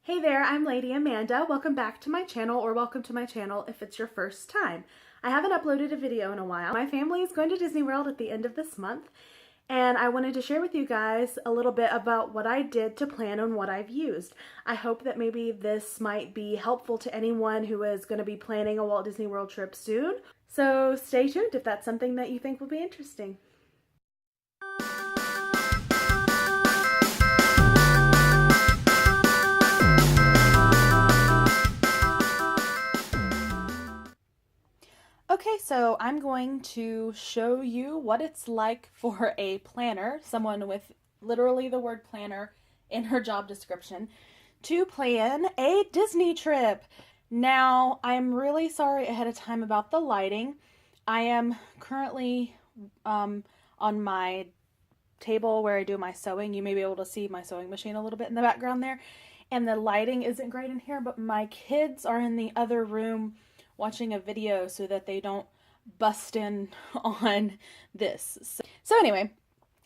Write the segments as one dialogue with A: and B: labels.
A: Hey there, I'm Lady Amanda. Welcome back to my channel, or welcome to my channel if it's your first time. I haven't uploaded a video in a while. My family is going to Disney World at the end of this month, and I wanted to share with you guys a little bit about what I did to plan and what I've used. I hope that maybe this might be helpful to anyone who is going to be planning a Walt Disney World trip soon. So stay tuned if that's something that you think will be interesting. Okay, so I'm going to show you what it's like for a planner, someone with literally the word planner in her job description, to plan a Disney trip. Now, I'm really sorry ahead of time about the lighting. I am currently on my table where I do my sewing. You may be able to see my sewing machine a little bit in the background there. And the lighting isn't great in here, but my kids are in the other room watching a video so that they don't bust in on this. So anyway,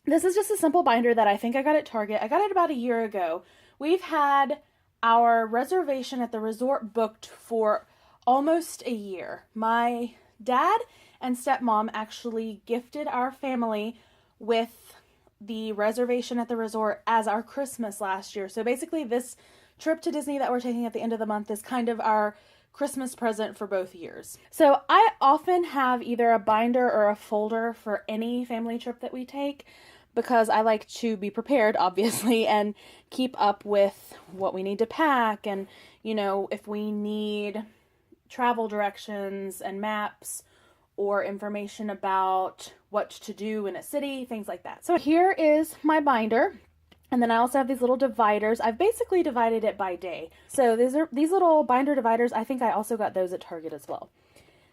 A: this is just a simple binder that I think I got at Target. I got it about a year ago. We've had our reservation at the resort booked for almost a year. My dad and stepmom actually gifted our family with the reservation at the resort as our Christmas last year. So basically this trip to Disney that we're taking at the end of the month is kind of our Christmas present for both years. So I often have either a binder or a folder for any family trip that we take because I like to be prepared, obviously, and keep up with what we need to pack and, you know, if we need travel directions and maps or information about what to do in a city, things like that. So here is my binder. And then I also have these little dividers. I've basically divided it by day. So these little binder dividers, I think I also got those at Target as well.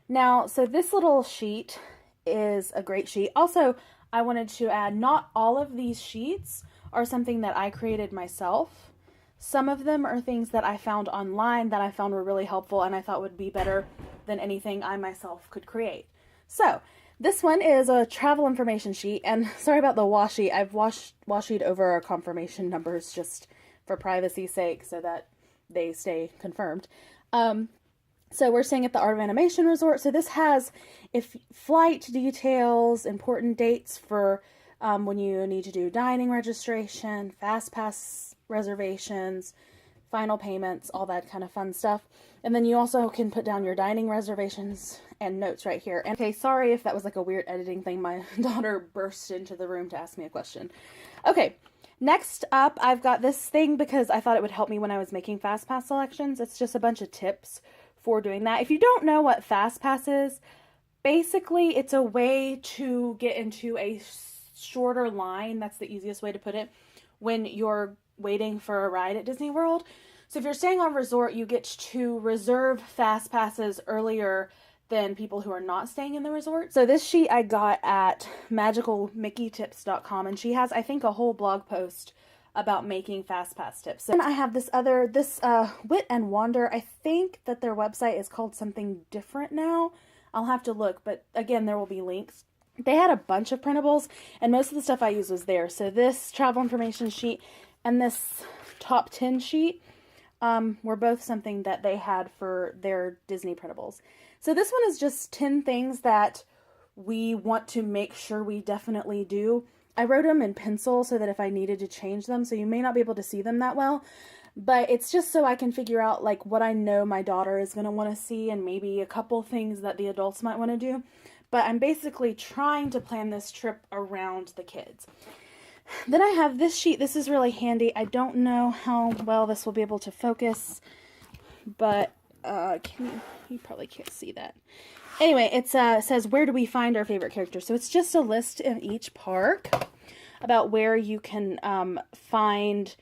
A: Now, so this little sheet is a great sheet. Also, I wanted to add, not all of these sheets are something that I created myself. Some of them are things that I found online that I found were really helpful and I thought would be better than anything I myself could create. So this one is a travel information sheet, and sorry about the washi. I've washied over our confirmation numbers just for privacy's sake so that they stay confirmed. So we're staying at the Art of Animation Resort. So this has flight details, important dates for when you need to do dining registration, fast pass reservations, final payments, all that kind of fun stuff. And then you also can put down your dining reservations and notes right here. And okay, sorry if that was like a weird editing thing. My daughter burst into the room to ask me a question. Okay, next up, I've got this thing because I thought it would help me when I was making FastPass selections. It's just a bunch of tips for doing that. If you don't know what FastPass is, basically it's a way to get into a shorter line. That's the easiest way to put it when you're waiting for a ride at Disney World. So if you're staying on resort, you get to reserve fast passes earlier than people who are not staying in the resort. So this sheet I got at magicalmickeytips.com, and she has, I think, a whole blog post about making fast pass tips. And I have this Wit and Wander. I think that their website is called something different now. I'll have to look, but again, there will be links. They had a bunch of printables, and most of the stuff I used was there. So this travel information sheet and this top 10 sheet were both something that they had for their Disney printables. So this one is just 10 things that we want to make sure we definitely do. I wrote them in pencil so that if I needed to change them, so you may not be able to see them that well, but it's just so I can figure out like what I know my daughter is going to want to see and maybe a couple things that the adults might want to do. But I'm basically trying to plan this trip around the kids. Then I have this sheet. This is really handy. I don't know how well this will be able to focus, but you probably can't see that. Anyway, it says, where do we find our favorite characters? So it's just a list in each park about where you can find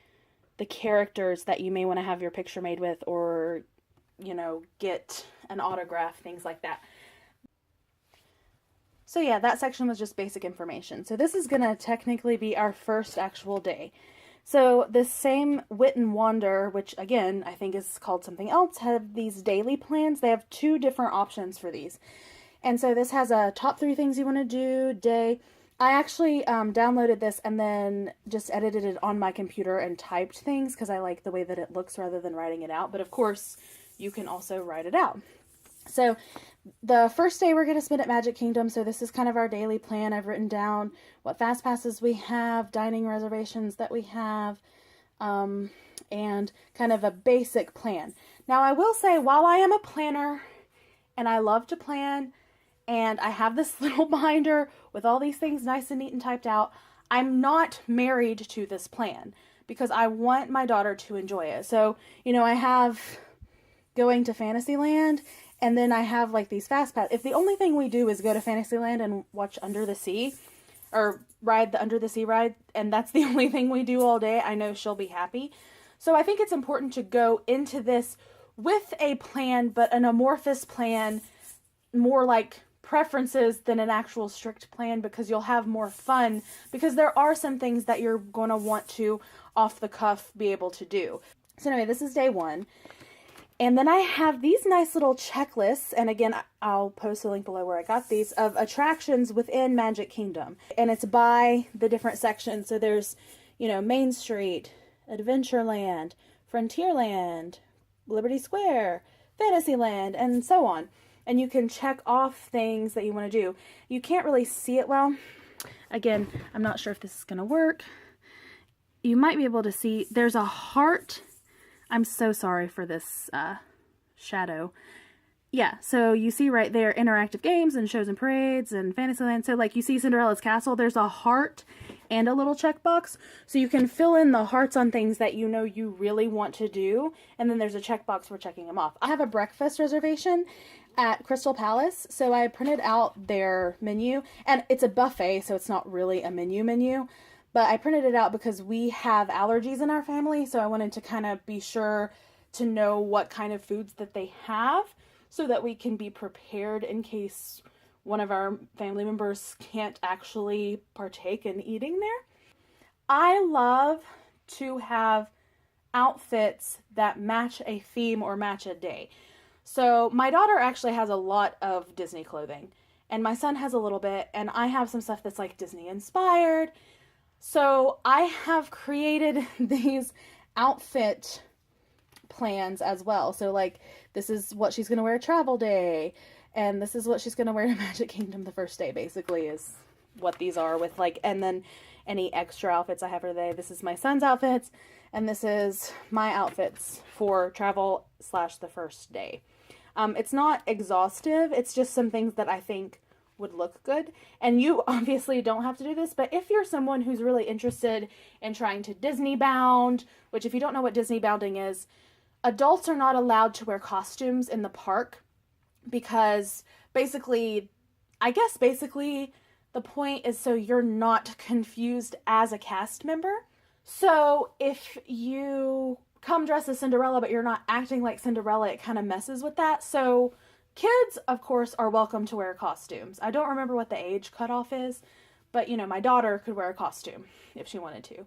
A: the characters that you may want to have your picture made with or, you know, get an autograph, things like that. So yeah, that section was just basic information. So this is going to technically be our first actual day. So this same Wit and Wander, which again, I think is called something else, have these daily plans. They have two different options for these. And so this has a top 3 things you want to do, day. I actually downloaded this and then just edited it on my computer and typed things because I like the way that it looks rather than writing it out. But of course, you can also write it out. So the first day we're going to spend at Magic Kingdom. So this is kind of our daily plan. I've written down what fast passes we have, dining reservations that we have, and kind of a basic plan. Now I will say, while I am a planner and I love to plan, and I have this little binder with all these things nice and neat and typed out, I'm not married to this plan because I want my daughter to enjoy it. So, I have going to Fantasyland, and then I have like these fast pass. If the only thing we do is go to Fantasyland and watch Under the Sea or ride the Under the Sea ride, and that's the only thing we do all day, I know she'll be happy. So I think it's important to go into this with a plan, but an amorphous plan, more like preferences than an actual strict plan, because you'll have more fun, because there are some things that you're going to want to off the cuff be able to do. So anyway, this is day one. And then I have these nice little checklists, and again, I'll post a link below where I got these, of attractions within Magic Kingdom. And it's by the different sections. So there's, Main Street, Adventureland, Frontierland, Liberty Square, Fantasyland, and so on. And you can check off things that you want to do. You can't really see it well. Again, I'm not sure if this is going to work. You might be able to see there's a heart. I'm so sorry for this shadow. Yeah, so you see right there interactive games and shows and parades and Fantasyland. So like you see Cinderella's Castle, there's a heart and a little checkbox. So you can fill in the hearts on things that you really want to do. And then there's a checkbox for checking them off. I have a breakfast reservation at Crystal Palace. So I printed out their menu, and it's a buffet, so it's not really a menu. But I printed it out because we have allergies in our family. So I wanted to kind of be sure to know what kind of foods that they have, so that we can be prepared in case one of our family members can't actually partake in eating there. I love to have outfits that match a theme or match a day. So my daughter actually has a lot of Disney clothing, and my son has a little bit, and I have some stuff that's like Disney inspired. So I have created these outfit plans as well. So like, this is what she's going to wear travel day, and this is what she's going to wear to Magic Kingdom the first day, basically, is what these are, with like, and then any extra outfits I have for the day. This is my son's outfits, and this is my outfits for travel / the first day. It's not exhaustive. It's just some things that I think would look good. And you obviously don't have to do this, but if you're someone who's really interested in trying to Disney bound, which if you don't know what Disney bounding is, adults are not allowed to wear costumes in the park, because basically the point is so you're not confused as a cast member. So if you come dressed as Cinderella but you're not acting like Cinderella, it kind of messes with that. So kids, of course, are welcome to wear costumes. I don't remember what the age cutoff is, but my daughter could wear a costume if she wanted to.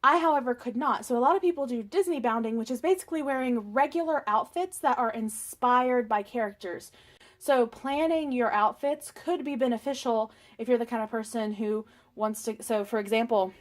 A: I, however, could not. So a lot of people do Disney bounding, which is basically wearing regular outfits that are inspired by characters. So planning your outfits could be beneficial if you're the kind of person who wants to. So for example,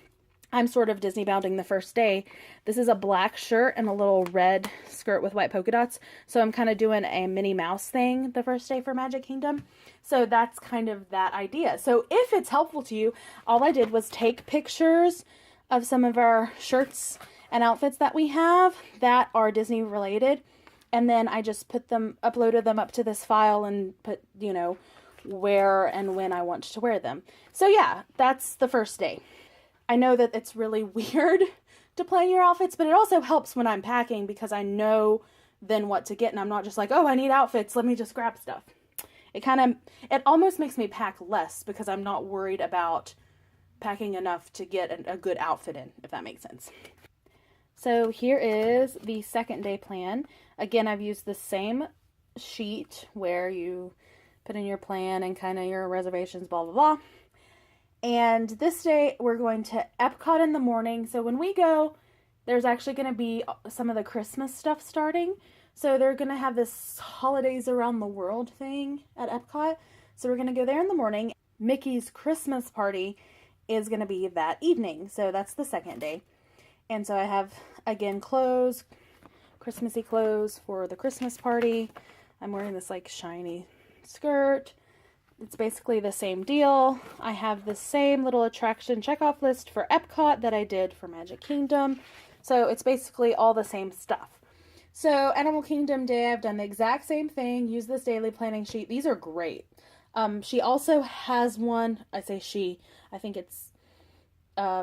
A: I'm sort of Disney bounding the first day. This is a black shirt and a little red skirt with white polka dots. So I'm kind of doing a Minnie Mouse thing the first day for Magic Kingdom. So that's kind of that idea. So if it's helpful to you, all I did was take pictures of some of our shirts and outfits that we have that are Disney related. And then I just uploaded them up to this file and put, where and when I want to wear them. So yeah, that's the first day. I know that it's really weird to plan your outfits, but it also helps when I'm packing because I know then what to get, and I'm not just like, oh, I need outfits, let me just grab stuff. It almost makes me pack less because I'm not worried about packing enough to get a good outfit in, if that makes sense. So here is the second day plan. Again, I've used the same sheet where you put in your plan and kind of your reservations, blah, blah, blah. And this day we're going to Epcot in the morning. So when we go, there's actually going to be some of the Christmas stuff starting. So they're going to have this holidays around the world thing at Epcot. So we're going to go there in the morning. Mickey's Christmas party is going to be that evening. So that's the second day. And so I have, again, clothes, Christmassy clothes for the Christmas party. I'm wearing this like shiny skirt. It's basically the same deal. I have the same little attraction checkoff list for Epcot that I did for Magic Kingdom. So it's basically all the same stuff. So Animal Kingdom Day, I've done the exact same thing. Use this daily planning sheet. These are great. She also has one, I say she, I think it's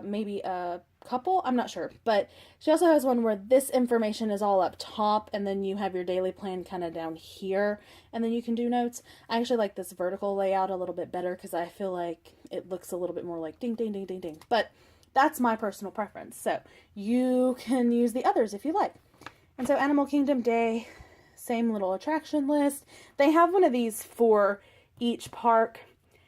A: maybe a couple, I'm not sure, but she also has one where this information is all up top and then you have your daily plan kind of down here and then you can do notes. I actually like this vertical layout a little bit better because I feel like it looks a little bit more like ding, ding, ding, ding, ding, but that's my personal preference. So you can use the others if you like. And so Animal Kingdom Day, same little attraction list. They have one of these for each park,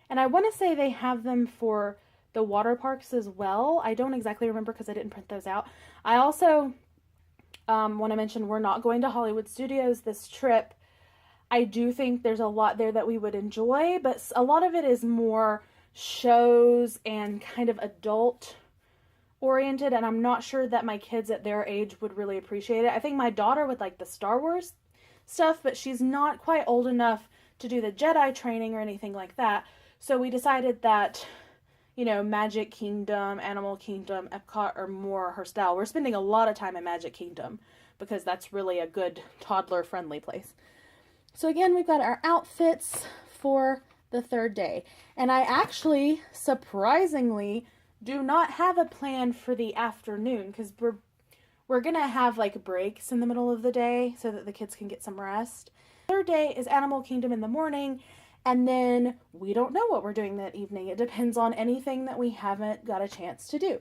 A: and I want to say they have them for the water parks as well. I don't exactly remember because I didn't print those out. I also want to mention we're not going to Hollywood Studios this trip. I do think there's a lot there that we would enjoy, but a lot of it is more shows and kind of adult oriented, and I'm not sure that my kids at their age would really appreciate it. I think my daughter would like the Star Wars stuff, but she's not quite old enough to do the Jedi training or anything like that. So we decided that, you know, Magic Kingdom, Animal Kingdom, Epcot are more her style. We're spending a lot of time at Magic Kingdom because that's really a good toddler-friendly place. So again, we've got our outfits for the third day. And I actually, surprisingly, do not have a plan for the afternoon because we're going to have like breaks in the middle of the day so that the kids can get some rest. Third day is Animal Kingdom in the morning, and then we don't know what we're doing that evening. It depends on anything that we haven't got a chance to do.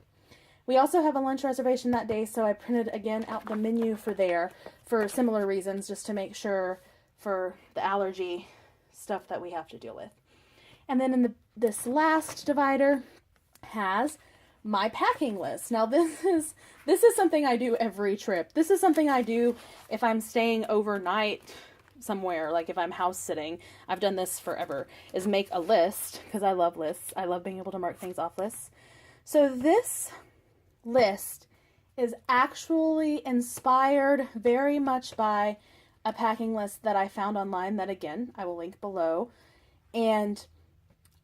A: We also have a lunch reservation that day, so I printed again out the menu for there for similar reasons, just to make sure for the allergy stuff that we have to deal with. And then in this last divider has my packing list. Now this is something I do every trip. This is something I do if I'm staying overnight somewhere, like if I'm house sitting. I've done this forever, is make a list because I love lists. I love being able to mark things off lists. So this list is actually inspired very much by a packing list that I found online that, again, I will link below. And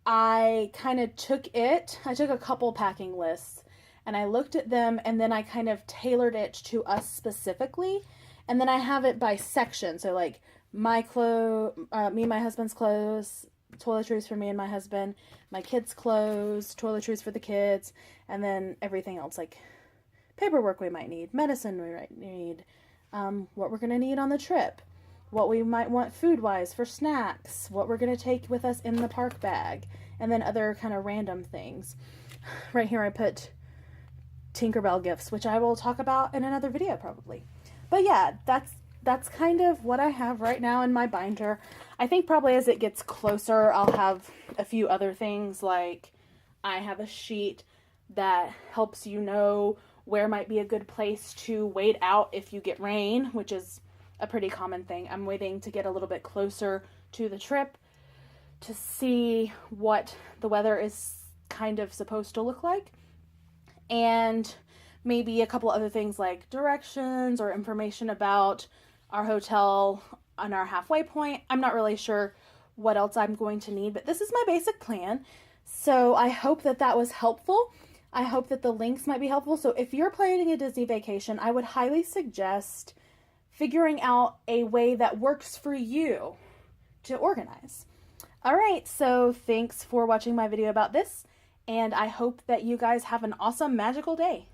A: I kind of I took a couple packing lists and I looked at them and then I kind of tailored it to us specifically. And then I have it by section. So like my clothes, me and my husband's clothes, toiletries for me and my husband, my kids' clothes, toiletries for the kids, and then everything else like paperwork we might need, medicine we might need, what we're going to need on the trip, what we might want food-wise for snacks, what we're going to take with us in the park bag, and then other kind of random things. Right here I put Tinkerbell gifts, which I will talk about in another video probably. But yeah, that's kind of what I have right now in my binder. I think probably as it gets closer, I'll have a few other things, like I have a sheet that helps you know where might be a good place to wait out if you get rain, which is a pretty common thing. I'm waiting to get a little bit closer to the trip to see what the weather is kind of supposed to look like. And maybe a couple other things like directions or information about our hotel on our halfway point. I'm not really sure what else I'm going to need, but this is my basic plan. So I hope that that was helpful. I hope that the links might be helpful. So if you're planning a Disney vacation, I would highly suggest figuring out a way that works for you to organize. All right, so thanks for watching my video about this, and I hope that you guys have an awesome, magical day.